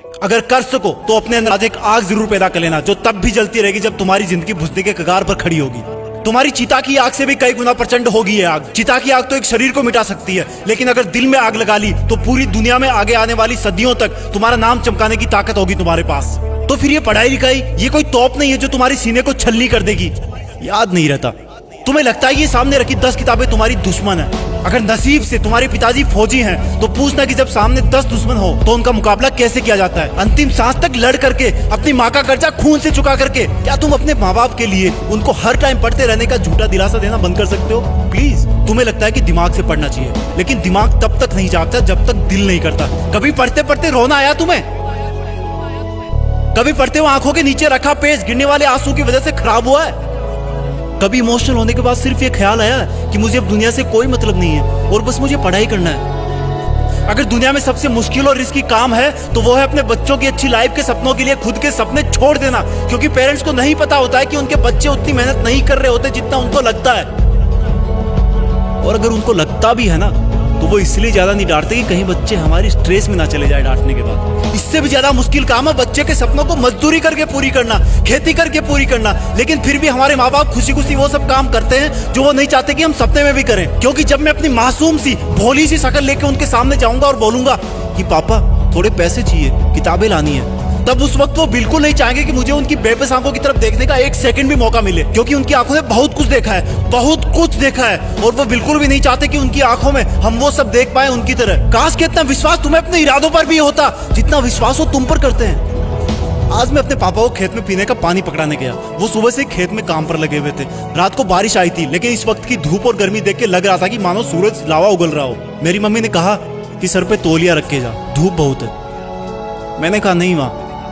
अगर कर सको तो अपने अंदर आज एक आग जरूर पैदा कर लेना, जो तब भी जलती रहेगी जब तुम्हारी जिंदगी बुझने के कगार पर खड़ी होगी। तुम्हारी चिता की आग से भी कई गुना प्रचंड होगी ये आग। चिता की आग तो एक शरीर को मिटा सकती है, लेकिन अगर दिल में आग लगा ली तो पूरी दुनिया में आगे आने वाली सदियों तक तुम्हारा नाम चमकाने की ताकत होगी तुम्हारे पास। तो फिर ये पढ़ाई लिखाई ये कोई तोप नहीं है जो तुम्हारे सीने को छलनी कर देगी। याद नहीं रहता, तुम्हें लगता है ये सामने रखी 10 किताबें तुम्हारी दुश्मन है। अगर नसीब से तुम्हारे पिताजी फौजी हैं तो पूछना कि जब सामने 10 दुश्मन हो तो उनका मुकाबला कैसे किया जाता है। अंतिम सांस तक लड़ करके, अपनी माँ का कर्जा खून से चुका करके, क्या तुम अपने माँ बाप के लिए उनको हर टाइम पढ़ते रहने का झूठा दिलासा देना बंद कर सकते हो? प्लीज। तुम्हें लगता है कि दिमाग से पढ़ना चाहिए, लेकिन दिमाग तब तक नहीं जागता जब तक दिल नहीं करता। कभी पढ़ते पढ़ते रोना आया तुम्हें? कभी पढ़ते हुए आंखों के नीचे रखा पेज गिरने वाले आंसू की वजह से खराब हुआ है? कभी इमोशनल होने के बाद सिर्फ ये ख्याल आया कि मुझे अब दुनिया से कोई मतलब नहीं है और बस मुझे पढ़ाई करना है? अगर दुनिया में सबसे मुश्किल और रिस्की काम है तो वो है अपने बच्चों की अच्छी लाइफ के सपनों के लिए खुद के सपने छोड़ देना, क्योंकि पेरेंट्स को नहीं पता होता है कि उनके बच्चे उतनी मेहनत नहीं कर रहे होते जितना उनको लगता है। और अगर उनको लगता भी है ना तो वो इसलिए ज्यादा नहीं डांटते कि कहीं बच्चे हमारी स्ट्रेस में ना चले जाए डांटने के बाद। इससे भी ज्यादा मुश्किल काम है बच्चे के सपनों को मजदूरी करके पूरी करना, खेती करके पूरी करना। लेकिन फिर भी हमारे माँ बाप खुशी खुशी वो सब काम करते हैं जो वो नहीं चाहते कि हम सपने में भी करें। क्योंकि जब मैं अपनी मासूम सी भोली सी शक्ल लेके उनके सामने जाऊंगा और बोलूंगा कि पापा थोड़े पैसे चाहिए, किताबें लानी है, तब उस वक्त वो बिल्कुल नहीं चाहेंगे कि मुझे उनकी बेबस आंखों की तरफ देखने का एक सेकंड भी मौका मिले, क्योंकि उनकी आंखों ने बहुत कुछ देखा है, बहुत कुछ देखा है, और वो बिल्कुल भी नहीं चाहते कि उनकी आंखों में हम वो सब देख पाए उनकी तरह। काश कि इतना विश्वास तुम्हें अपने इरादों पर भी होता जितना विश्वास वो तुम पर करते हैं। आज मैं अपने पापा को खेत में पीने का पानी पकड़ाने गया। वो सुबह से खेत में काम पर लगे हुए थे। रात को बारिश आई थी, लेकिन इस वक्त की धूप और गर्मी देख के लग रहा था कि मानो सूरज लावा उगल रहा हो। मेरी मम्मी ने कहा कि सर पे तौलिया रख के जा, धूप बहुत है। मैंने कहा नहीं माँ,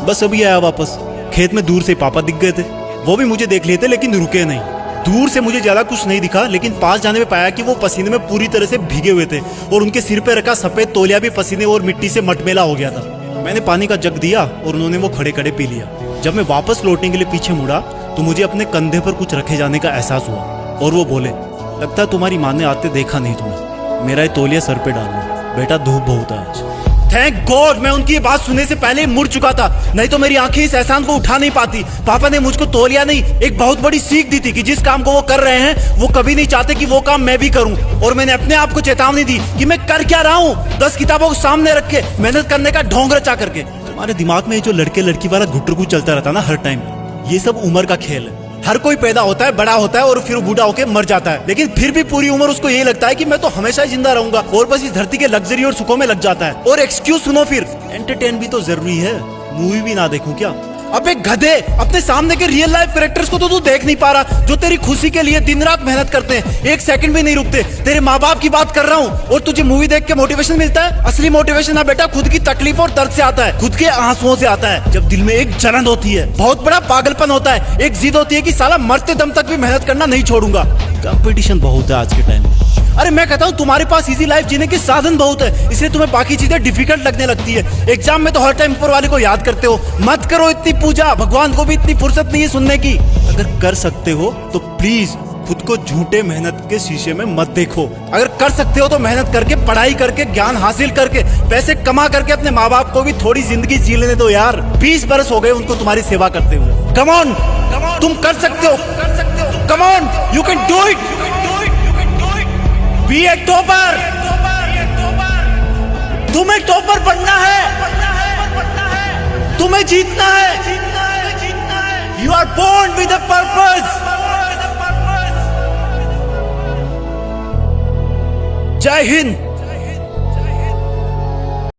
बस अभी आया वापस। खेत में दूर से पापा दिख गए थे। वो भी मुझे देख लिए थे लेकिन रुके नहीं। दूर से मुझे ज्यादा कुछ नहीं दिखा, लेकिन पास जाने में पाया कि वो पसीने में पूरी तरह से भीगे हुए थे और उनके सिर पे रखा सफेद तौलिया भी पसीने और मिट्टी से मटमेला हो गया था। मैंने पानी का जग दिया और उन्होंने वो खड़े खड़े पी लिया। जब मैं वापस लौटने के लिए पीछे मुड़ा तो मुझे अपने कंधे पर कुछ रखे जाने का एहसास हुआ और वो बोले, लगता है तुम्हारी माँ ने आते देखा नहीं तुम्हें, मेरा ये तौलिया सर पे डाल लो, बेटा धूप बहुत है आज। थैंक गॉड मैं उनकी बात सुनने से पहले ही मुड़ चुका था, नहीं तो मेरी आंखें इस एहसान को उठा नहीं पाती। पापा ने मुझको तौलिया नहीं, एक बहुत बड़ी सीख दी थी कि जिस काम को वो कर रहे हैं वो कभी नहीं चाहते कि वो काम मैं भी करूं। और मैंने अपने आप को चेतावनी दी कि मैं कर क्या रहा हूं, 10 किताबों को सामने रख के मेहनत करने का ढोंग रचा करके। तुम्हारे दिमाग में जो लड़के लड़की वाला घुटरगु चलता रहता ना हर टाइम, ये सब उम्र का खेल है। हर कोई पैदा होता है, बड़ा होता है और फिर बूढ़ा होकर मर जाता है, लेकिन फिर भी पूरी उम्र उसको ये लगता है कि मैं तो हमेशा ही जिंदा रहूंगा और बस इस धरती के लग्जरी और सुखों में लग जाता है। और एक्सक्यूज सुनो, फिर एंटरटेन भी तो जरूरी है, मूवी भी ना देखूं क्या? अबे गधे, अपने सामने के रियल लाइफ कैरेक्टर्स को तो तू देख नहीं पा रहा, जो तेरी खुशी के लिए दिन रात मेहनत करते हैं, एक सेकंड भी नहीं रुकते। तेरे माँ बाप की बात कर रहा हूँ और तुझे मूवी देख के मोटिवेशन मिलता है? असली मोटिवेशन ना बेटा खुद की तकलीफ और दर्द से आता है, खुद के आंसुओं से आता है। जब दिल में एक जलन होती है, बहुत बड़ा पागलपन होता है, एक जिद होती है कि साला मरते दम तक भी मेहनत करना नहीं छोड़ूंगा। कंपटीशन बहुत है आज के टाइम में। अरे मैं कहता हूँ तुम्हारे पास इजी लाइफ जीने के साधन बहुत है, इसलिए तुम्हें बाकी चीजें डिफिकल्ट लगने लगती है। एग्जाम में तो हर टाइम ऊपर वाले को याद करते हो। मत करो इतनी पूजा, भगवान को भी इतनी फुर्सत नहीं है सुनने की। अगर कर सकते हो तो प्लीज खुद को झूठे मेहनत के शीशे में मत देखो। अगर कर सकते हो तो मेहनत करके, पढ़ाई करके, ज्ञान हासिल करके, पैसे कमा करके अपने माँ बाप को भी थोड़ी जिंदगी जी लेने दो यार। 20 बरस हो गए उनको तुम्हारी सेवा करते हुए। कम ऑन, तुम कर सकते हो, come on, you can do it. Be a topper, तुम्हें टॉपर बनना है, तुम्हें जीतना है। You are born with a purpose. जय हिंद।